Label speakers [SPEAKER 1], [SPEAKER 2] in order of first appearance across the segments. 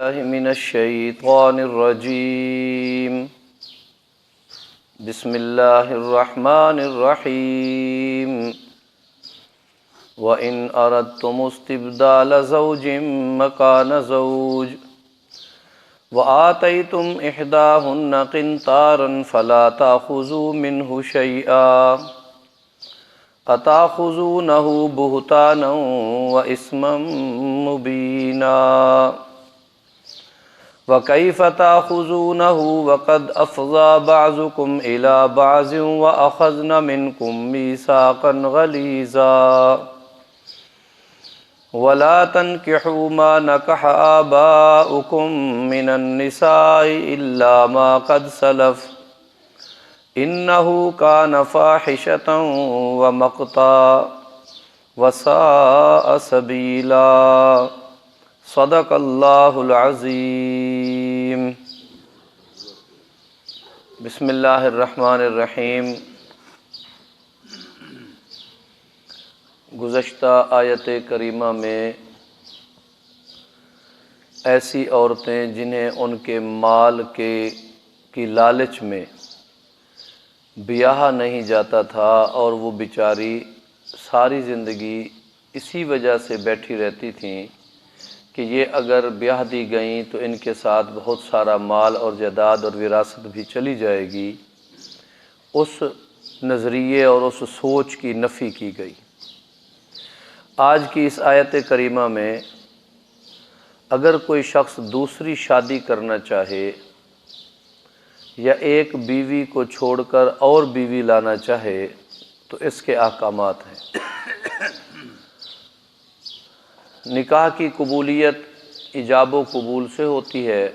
[SPEAKER 1] من الشیطان الرجیم بسم اللہ الرحمن الرحیم وَإِنْ أَرَدْتُمُ اسْتِبْدَالَ زَوْجٍ مَّكَانَ زَوْجٍ وَآتَيْتُمْ إِحْدَاهُنَّ قِنْطَارًا فَلَا تَأْخُذُوا مِنْهُ شَيْئًا أَتَأْخُذُونَهُ بُهْتَانًا وَإِثْمًا مُّبِينًا وَكَيْفَ تَأْخُذُونَهُ وَقَدْ أَفْضَىٰ بَعْضُكُمْ إِلَىٰ بَعْضٍ وَأَخَذْنَ مِنكُم مِّيثَاقًا غَلِيظًا وَلَا تَنكِحُوا مَا نَكَحَ آبَاؤُكُم مِّنَ النِّسَاءِ إِلَّا مَا قَدْ سَلَفَ إِنَّهُ كَانَ فَاحِشَةً وَمَقْتًا وَسَاءَ سَبِيلًا صدق اللہ العظیم۔ بسم اللہ الرحمن الرحیم۔ گزشتہ آیت کریمہ میں ایسی عورتیں جنہیں ان کے مال کی لالچ میں بیاہ نہیں جاتا تھا اور وہ بیچاری ساری زندگی اسی وجہ سے بیٹھی رہتی تھیں کہ یہ اگر بیاہ دی گئیں تو ان کے ساتھ بہت سارا مال اور جائیداد اور وراثت بھی چلی جائے گی، اس نظریے اور اس سوچ کی نفی کی گئی۔ آج کی اس آیت کریمہ میں اگر کوئی شخص دوسری شادی کرنا چاہے یا ایک بیوی کو چھوڑ کر اور بیوی لانا چاہے تو اس کے احکامات ہیں۔ نکاح کی قبولیت ایجاب و قبول سے ہوتی ہے،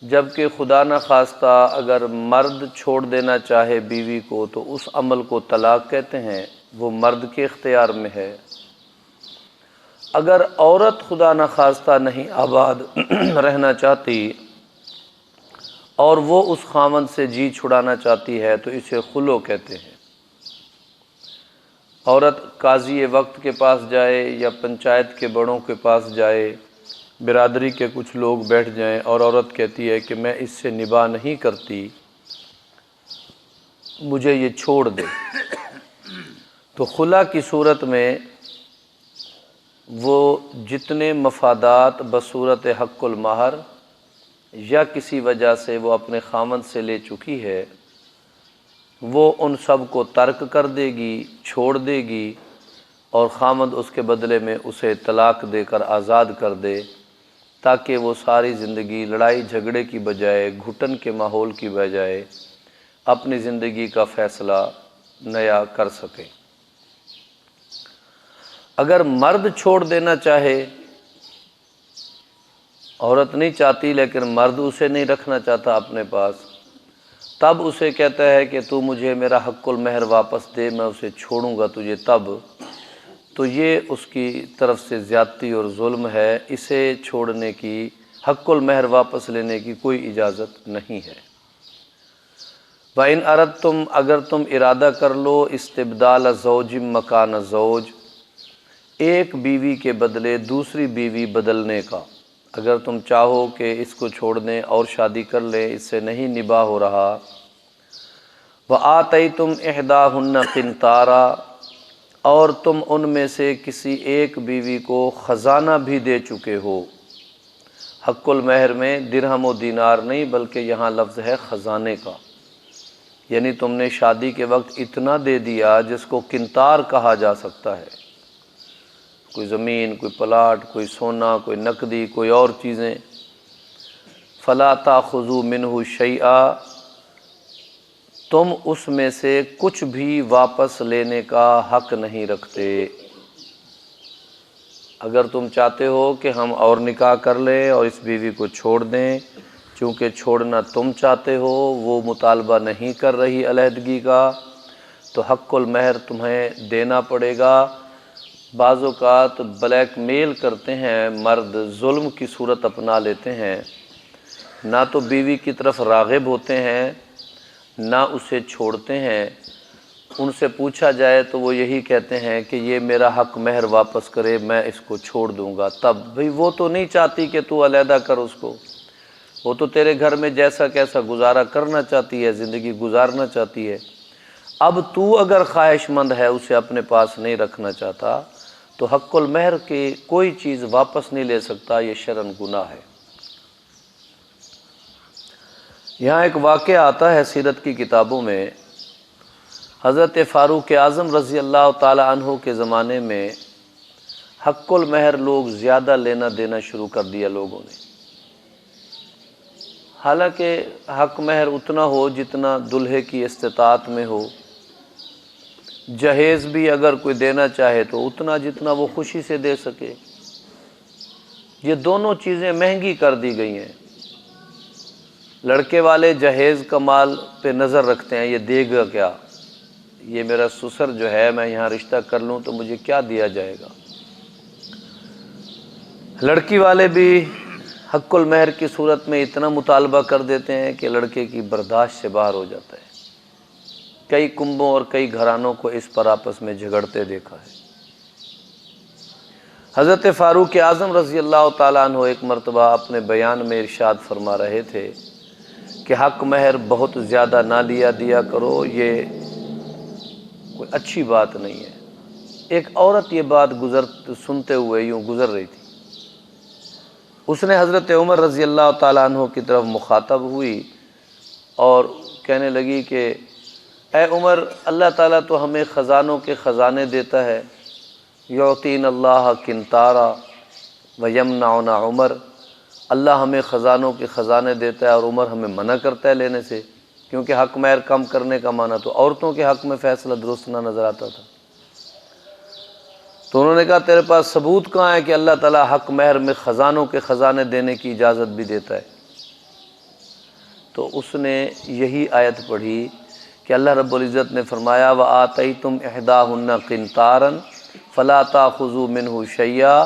[SPEAKER 1] جبکہ خدا نخواستہ اگر مرد چھوڑ دینا چاہے بیوی کو تو اس عمل کو طلاق کہتے ہیں، وہ مرد کے اختیار میں ہے۔ اگر عورت خدا نخواستہ نہیں آباد رہنا چاہتی اور وہ اس خاوند سے جی چھڑانا چاہتی ہے تو اسے خلو کہتے ہیں۔ عورت قاضی وقت کے پاس جائے یا پنچایت کے بڑوں کے پاس جائے، برادری کے کچھ لوگ بیٹھ جائیں اور عورت کہتی ہے کہ میں اس سے نباہ نہیں کرتی، مجھے یہ چھوڑ دے، تو خلا کی صورت میں وہ جتنے مفادات بصورت حق المہر یا کسی وجہ سے وہ اپنے خاوند سے لے چکی ہے وہ ان سب کو ترک کر دے گی، چھوڑ دے گی، اور خاوند اس کے بدلے میں اسے طلاق دے کر آزاد کر دے تاکہ وہ ساری زندگی لڑائی جھگڑے کی بجائے، گھٹن کے ماحول کی بجائے اپنی زندگی کا فیصلہ نیا کر سکے۔ اگر مرد چھوڑ دینا چاہے، عورت نہیں چاہتی لیکن مرد اسے نہیں رکھنا چاہتا اپنے پاس، تب اسے کہتا ہے کہ تو مجھے میرا حق المہر واپس دے، میں اسے چھوڑوں گا تجھے تب، تو یہ اس کی طرف سے زیادتی اور ظلم ہے، اسے چھوڑنے کی، حق المہر واپس لینے کی کوئی اجازت نہیں ہے۔ وَإِنْ أَرَدْتُمْ اگر تم ارادہ کر لو استبدال زوج مکان زوج، ایک بیوی کے بدلے دوسری بیوی بدلنے کا، اگر تم چاہو کہ اس کو چھوڑ دیں اور شادی کر لیں، اس سے نہیں نباہ ہو رہا، وَآتَيْتُمْ إِحْدَاهُنَّ قِنْطَارًا اور تم ان میں سے کسی ایک بیوی کو خزانہ بھی دے چکے ہو۔ حق المہر میں درہم و دینار نہیں بلکہ یہاں لفظ ہے خزانے کا، یعنی تم نے شادی کے وقت اتنا دے دیا جس کو قنطار کہا جا سکتا ہے، کوئی زمین، کوئی پلاٹ، کوئی سونا، کوئی نقدی، کوئی اور چیزیں۔ فَلَا تَأْخُذُوا مِنْهُ شَيْئًا تم اس میں سے کچھ بھی واپس لینے کا حق نہیں رکھتے۔ اگر تم چاہتے ہو کہ ہم اور نکاح کر لیں اور اس بیوی کو چھوڑ دیں، چونکہ چھوڑنا تم چاہتے ہو، وہ مطالبہ نہیں کر رہی علیحدگی کا، تو حق المہر تمہیں دینا پڑے گا۔ بعض اوقات بلیک میل کرتے ہیں مرد، ظلم کی صورت اپنا لیتے ہیں، نہ تو بیوی کی طرف راغب ہوتے ہیں نہ اسے چھوڑتے ہیں، ان سے پوچھا جائے تو وہ یہی کہتے ہیں کہ یہ میرا حق مہر واپس کرے، میں اس کو چھوڑ دوں گا۔ تب بھئی وہ تو نہیں چاہتی کہ تو علیحدہ کر اس کو، وہ تو تیرے گھر میں جیسا کیسا گزارا کرنا چاہتی ہے، زندگی گزارنا چاہتی ہے۔ اب تو اگر خواہش مند ہے، اسے اپنے پاس نہیں رکھنا چاہتا، تو حق المہر کی کوئی چیز واپس نہیں لے سکتا، یہ شرعاً گناہ ہے۔ یہاں ایک واقعہ آتا ہے سیرت کی کتابوں میں، حضرت فاروق اعظم رضی اللہ تعالی عنہ کے زمانے میں حق المہر لوگ زیادہ لینا دینا شروع کر دیا لوگوں نے، حالانکہ حق مہر اتنا ہو جتنا دلہے کی استطاعت میں ہو، جہیز بھی اگر کوئی دینا چاہے تو اتنا جتنا وہ خوشی سے دے سکے۔ یہ دونوں چیزیں مہنگی کر دی گئی ہیں۔ لڑکے والے جہیز کا مال پہ نظر رکھتے ہیں، یہ دے گا کیا، یہ میرا سسر جو ہے، میں یہاں رشتہ کر لوں تو مجھے کیا دیا جائے گا۔ لڑکی والے بھی حق المہر کی صورت میں اتنا مطالبہ کر دیتے ہیں کہ لڑکے کی برداشت سے باہر ہو جاتا ہے۔ کئی کنبوں اور کئی گھرانوں کو اس پر آپس میں جھگڑتے دیکھا ہے۔ حضرت فاروق اعظم رضی اللہ تعالیٰ عنہ ایک مرتبہ اپنے بیان میں ارشاد فرما رہے تھے کہ حق مہر بہت زیادہ نہ دیا کرو، یہ کوئی اچھی بات نہیں ہے۔ ایک عورت یہ بات سنتے ہوئے یوں گزر رہی تھی، اس نے حضرت عمر رضی اللہ تعالیٰ عنہ کی طرف مخاطب ہوئی اور کہنے لگی کہ اے عمر، اللہ تعالیٰ تو ہمیں خزانوں کے خزانے دیتا ہے، یعطین اللہ کنتارا ویمنعنا عمر، اللہ ہمیں خزانوں کے خزانے دیتا ہے اور عمر ہمیں منع کرتا ہے لینے سے، کیونکہ حق مہر کم کرنے کا معنی تو عورتوں کے حق میں فیصلہ درست نہ نظر آتا تھا۔ تو انہوں نے کہا تیرے پاس ثبوت کہاں ہے کہ اللہ تعالیٰ حق مہر میں خزانوں کے خزانے دینے کی اجازت بھی دیتا ہے؟ تو اس نے یہی آیت پڑھی کہ اللہ رب العزت نے فرمایا وَآتَيْتُمْ إِحْدَاهُنَّ قِنْطَارًا فَلَا تَأْخُذُوا مِنْهُ شَيْئًا،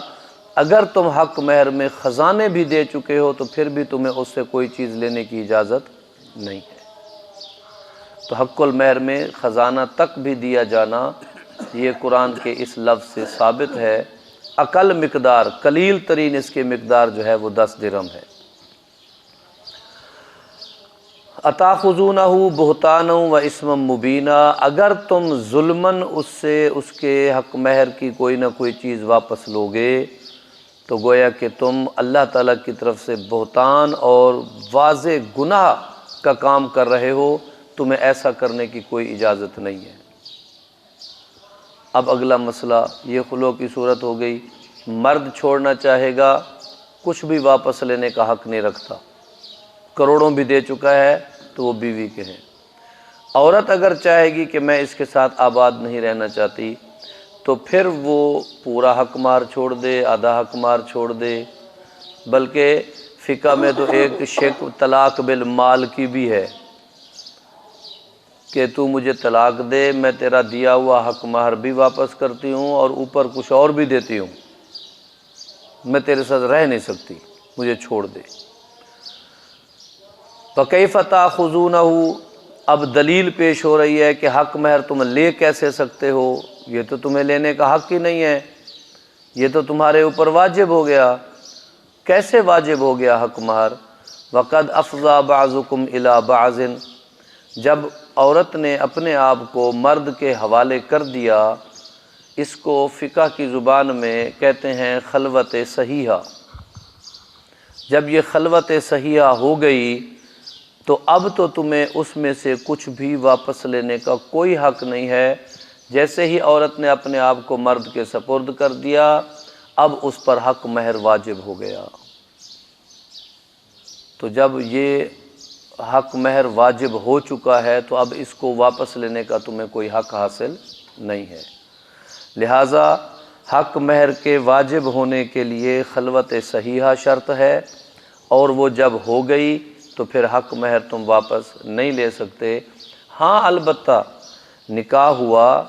[SPEAKER 1] اگر تم حق مہر میں خزانے بھی دے چکے ہو تو پھر بھی تمہیں اس سے کوئی چیز لینے کی اجازت نہیں ہے۔ تو حق المہر میں خزانہ تک بھی دیا جانا یہ قرآن کے اس لفظ سے ثابت ہے۔ اقل مقدار، قلیل ترین اس کی مقدار جو ہے وہ 10 درہم ہے۔ اتاخذونہ بہتانا و اسما مبینا، اگر تم ظلماً اس سے اس کے حق مہر کی کوئی نہ کوئی چیز واپس لوگے تو گویا کہ تم اللہ تعالیٰ کی طرف سے بہتان اور واضح گناہ کا کام کر رہے ہو، تمہیں ایسا کرنے کی کوئی اجازت نہیں ہے۔ اب اگلا مسئلہ یہ خلوع کی صورت ہو گئی، مرد چھوڑنا چاہے گا، کچھ بھی واپس لینے کا حق نہیں رکھتا، کروڑوں بھی دے چکا ہے تو وہ بیوی کے ہیں۔ عورت اگر چاہے گی کہ میں اس کے ساتھ آباد نہیں رہنا چاہتی تو پھر وہ پورا حق مہر چھوڑ دے، آدھا حق مہر چھوڑ دے، بلکہ فقہ میں تو ایک شک طلاق بالمال کی بھی ہے کہ تو مجھے طلاق دے، میں تیرا دیا ہوا حق مہر بھی واپس کرتی ہوں اور اوپر کچھ اور بھی دیتی ہوں، میں تیرے ساتھ رہ نہیں سکتی، مجھے چھوڑ دے۔ فَكَيْفَ تَأْخُذُونَهُ، اب دلیل پیش ہو رہی ہے کہ حق مہر تم لے کیسے سکتے ہو، یہ تو تمہیں لینے کا حق ہی نہیں ہے، یہ تو تمہارے اوپر واجب ہو گیا۔ کیسے واجب ہو گیا حق مہر؟ وَقَدْ أَفْضَى بَعْضُكُمْ إِلَى بَعْضٍ، جب عورت نے اپنے آپ کو مرد کے حوالے کر دیا، اس کو فقہ کی زبان میں کہتے ہیں خلوت صحیحہ۔ جب یہ خلوت صحیحہ ہو گئی تو اب تو تمہیں اس میں سے کچھ بھی واپس لینے کا کوئی حق نہیں ہے۔ جیسے ہی عورت نے اپنے آپ کو مرد کے سپرد کر دیا، اب اس پر حق مہر واجب ہو گیا۔ تو جب یہ حق مہر واجب ہو چکا ہے تو اب اس کو واپس لینے کا تمہیں کوئی حق حاصل نہیں ہے۔ لہٰذا حق مہر کے واجب ہونے کے لیے خلوت صحیحہ شرط ہے، اور وہ جب ہو گئی تو پھر حق مہر تم واپس نہیں لے سکتے۔ ہاں البتہ نکاح ہوا،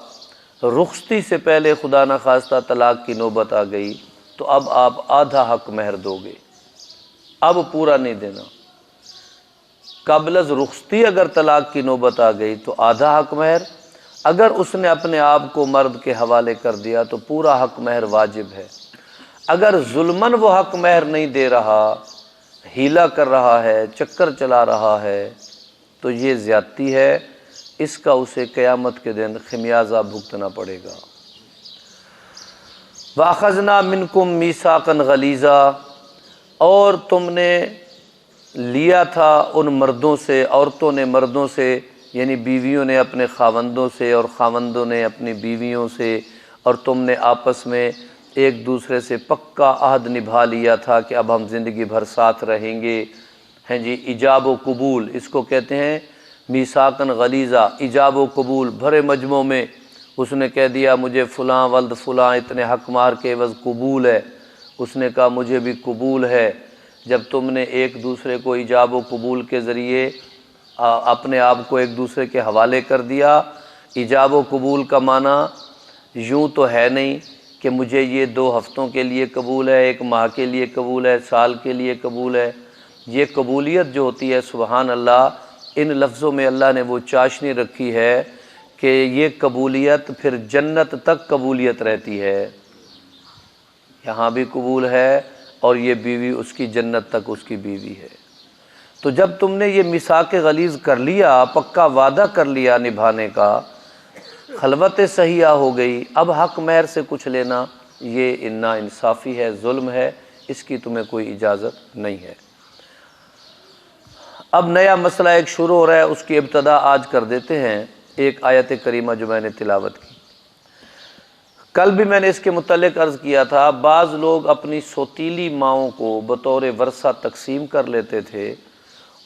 [SPEAKER 1] رخصتی سے پہلے خدا نخواستہ طلاق کی نوبت آ گئی تو اب آپ آدھا حق مہر دو گے، اب پورا نہیں دینا۔ قبل از رخصتی اگر طلاق کی نوبت آ گئی تو آدھا حق مہر، اگر اس نے اپنے آپ کو مرد کے حوالے کر دیا تو پورا حق مہر واجب ہے۔ اگر ظلماً وہ حق مہر نہیں دے رہا، ہیلا کر رہا ہے، چکر چلا رہا ہے، تو یہ زیادتی ہے، اس کا اسے قیامت کے دن خمیازہ بھگتنا پڑے گا۔ وَأَخَذْنَا مِنْكُمْ مِيثَاقًا غَلِيظًا، اور تم نے لیا تھا ان مردوں سے، عورتوں نے مردوں سے، یعنی بیویوں نے اپنے خاوندوں سے اور خاوندوں نے اپنی بیویوں سے، اور تم نے آپس میں ایک دوسرے سے پکا عہد نبھا لیا تھا کہ اب ہم زندگی بھر ساتھ رہیں گے، ہیں جی۔ ایجاب و قبول اس کو کہتے ہیں، میثاقاً غلیظا، ایجاب و قبول بھرے مجموع میں اس نے کہہ دیا مجھے فلاں ولد فلاں اتنے حق مہر کے عوض قبول ہے، اس نے کہا مجھے بھی قبول ہے۔ جب تم نے ایک دوسرے کو ایجاب و قبول کے ذریعے اپنے آپ کو ایک دوسرے کے حوالے کر دیا، ایجاب و قبول کا معنی یوں تو ہے نہیں کہ مجھے یہ 2 ہفتوں کے لیے قبول ہے، 1 ماہ کے لیے قبول ہے، سال کے لیے قبول ہے۔ یہ قبولیت جو ہوتی ہے، سبحان اللہ، ان لفظوں میں اللہ نے وہ چاشنی رکھی ہے کہ یہ قبولیت پھر جنت تک قبولیت رہتی ہے، یہاں بھی قبول ہے اور یہ بیوی اس کی جنت تک اس کی بیوی ہے۔ تو جب تم نے یہ میثاق غلیظ کر لیا، پکا وعدہ کر لیا نبھانے کا، خلوت صحیحہ ہو گئی، اب حق مہر سے کچھ لینا یہ نا انصافی ہے، ظلم ہے، اس کی تمہیں کوئی اجازت نہیں ہے۔ اب نیا مسئلہ ایک شروع ہو رہا ہے، اس کی ابتدا آج کر دیتے ہیں، ایک آیت کریمہ جو میں نے تلاوت کی۔ کل بھی میں نے اس کے متعلق عرض کیا تھا، بعض لوگ اپنی سوتیلی ماؤں کو بطور ورثہ تقسیم کر لیتے تھے،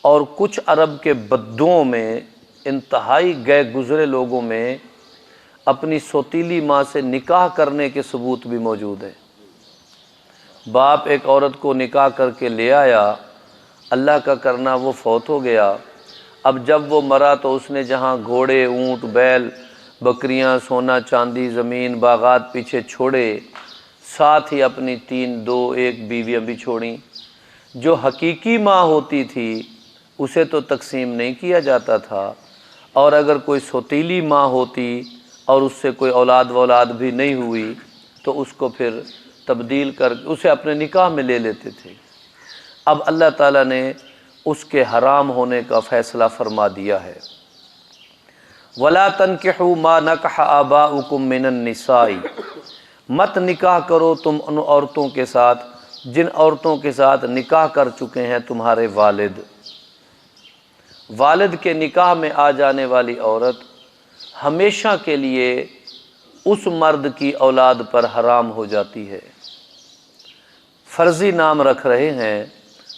[SPEAKER 1] اور کچھ عرب کے بدوؤں میں، انتہائی گئے گزرے لوگوں میں اپنی سوتیلی ماں سے نکاح کرنے کے ثبوت بھی موجود ہیں۔ باپ ایک عورت کو نکاح کر کے لے آیا، اللہ کا کرنا وہ فوت ہو گیا، اب جب وہ مرا تو اس نے جہاں گھوڑے، اونٹ، بیل، بکریاں، سونا چاندی، زمین، باغات پیچھے چھوڑے، ساتھ ہی اپنی 1 بیویاں بھی چھوڑیں۔ جو حقیقی ماں ہوتی تھی اسے تو تقسیم نہیں کیا جاتا تھا، اور اگر کوئی سوتیلی ماں ہوتی اور اس سے کوئی اولاد بھی نہیں ہوئی تو اس کو پھر تبدیل کر اسے اپنے نکاح میں لے لیتے تھے۔ اب اللہ تعالیٰ نے اس کے حرام ہونے کا فیصلہ فرما دیا ہے۔ وَلَا تَنْكِحُوا مَا نَكَحَ آبَاؤُكُم مِّنَ النِّسَاءِ، مت نکاح کرو تم ان عورتوں کے ساتھ جن عورتوں کے ساتھ نکاح کر چکے ہیں تمہارے والد۔ والد کے نکاح میں آ جانے والی عورت ہمیشہ کے لیے اس مرد کی اولاد پر حرام ہو جاتی ہے۔ فرضی نام رکھ رہے ہیں،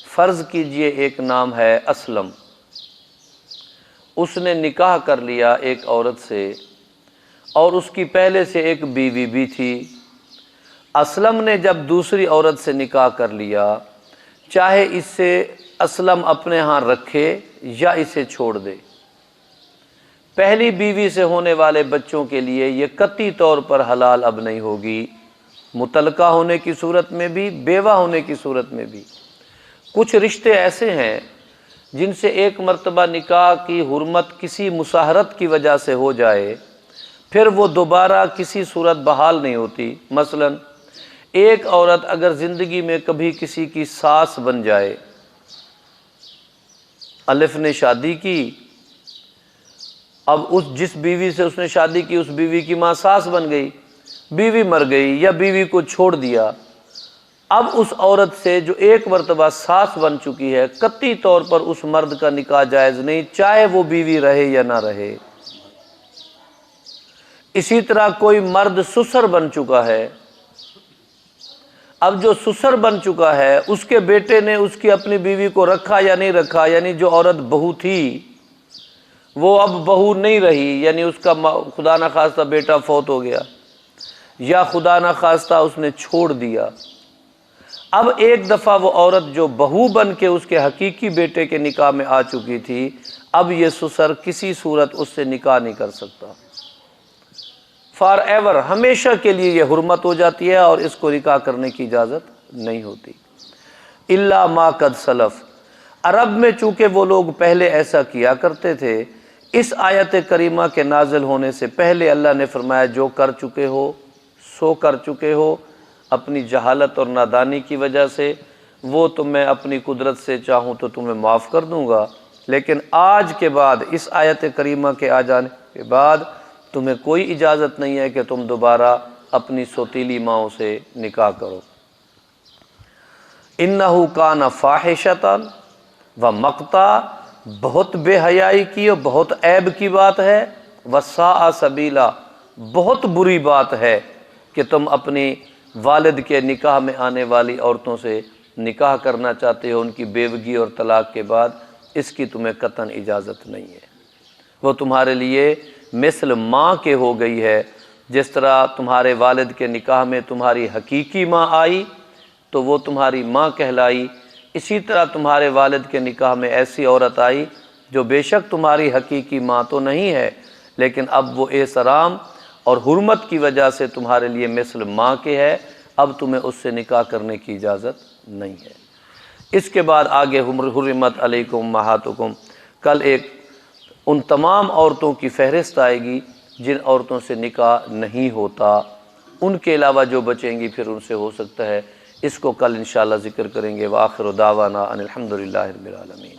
[SPEAKER 1] فرض کیجئے ایک نام ہے اسلم، اس نے نکاح کر لیا ایک عورت سے، اور اس کی پہلے سے ایک بیوی بھی تھی۔ اسلم نے جب دوسری عورت سے نکاح کر لیا، چاہے اس سے اسلم اپنے ہاں رکھے یا اسے چھوڑ دے، پہلی بیوی سے ہونے والے بچوں کے لیے یہ قطعی طور پر حلال اب نہیں ہوگی، مطلقہ ہونے کی صورت میں بھی، بیوہ ہونے کی صورت میں بھی۔ کچھ رشتے ایسے ہیں جن سے ایک مرتبہ نکاح کی حرمت کسی مساہرت کی وجہ سے ہو جائے، پھر وہ دوبارہ کسی صورت بحال نہیں ہوتی۔ مثلا ایک عورت اگر زندگی میں کبھی کسی کی ساس بن جائے، الف نے شادی کی، اب اس جس بیوی سے اس نے شادی کی اس بیوی کی ماں ساس بن گئی، بیوی مر گئی یا بیوی کو چھوڑ دیا، اب اس عورت سے جو ایک مرتبہ ساس بن چکی ہے قطعی طور پر اس مرد کا نکاح جائز نہیں، چاہے وہ بیوی رہے یا نہ رہے۔ اسی طرح کوئی مرد سسر بن چکا ہے، اب جو سسر بن چکا ہے اس کے بیٹے نے اس کی اپنی بیوی کو رکھا یا نہیں رکھا، یعنی جو عورت بہو تھی وہ اب بہو نہیں رہی، یعنی اس کا خدا نخواستہ بیٹا فوت ہو گیا یا خدا نخواستہ اس نے چھوڑ دیا، اب ایک دفعہ وہ عورت جو بہو بن کے اس کے حقیقی بیٹے کے نکاح میں آ چکی تھی، اب یہ سسر کسی صورت اس سے نکاح نہیں کر سکتا، فار ایور، ہمیشہ کے لیے یہ حرمت ہو جاتی ہے اور اس کو نکاح کرنے کی اجازت نہیں ہوتی۔ الا ما قد سلف، عرب میں چونکہ وہ لوگ پہلے ایسا کیا کرتے تھے، اس آیت کریمہ کے نازل ہونے سے پہلے اللہ نے فرمایا جو کر چکے ہو سو کر چکے ہو اپنی جہالت اور نادانی کی وجہ سے، وہ تو میں اپنی قدرت سے چاہوں تو تمہیں معاف کر دوں گا، لیکن آج کے بعد اس آیت کریمہ کے آ جانے کے بعد تمہیں کوئی اجازت نہیں ہے کہ تم دوبارہ اپنی سوتیلی ماؤں سے نکاح کرو۔ انہو کان فاحشۃ و مقتا، بہت بے حیائی کی اور بہت عیب کی بات ہے، وساء سبیلا، بہت بری بات ہے کہ تم اپنی والد کے نکاح میں آنے والی عورتوں سے نکاح کرنا چاہتے ہو ان کی بیوگی اور طلاق کے بعد، اس کی تمہیں قطعاً اجازت نہیں ہے۔ وہ تمہارے لیے مثل ماں کے ہو گئی ہے، جس طرح تمہارے والد کے نکاح میں تمہاری حقیقی ماں آئی تو وہ تمہاری ماں کہلائی، اسی طرح تمہارے والد کے نکاح میں ایسی عورت آئی جو بے شک تمہاری حقیقی ماں تو نہیں ہے، لیکن اب وہ احترام اور حرمت کی وجہ سے تمہارے لیے مثل ماں کے ہے، اب تمہیں اس سے نکاح کرنے کی اجازت نہیں ہے۔ اس کے بعد آگے حرمت علیکم امہاتکم، کل ایک ان تمام عورتوں کی فہرست آئے گی جن عورتوں سے نکاح نہیں ہوتا، ان کے علاوہ جو بچیں گی پھر ان سے ہو سکتا ہے۔ اس کو کل انشاءاللہ ذکر کریں گے۔ وآخر دعوانا ان الحمدللہ رب العالمین۔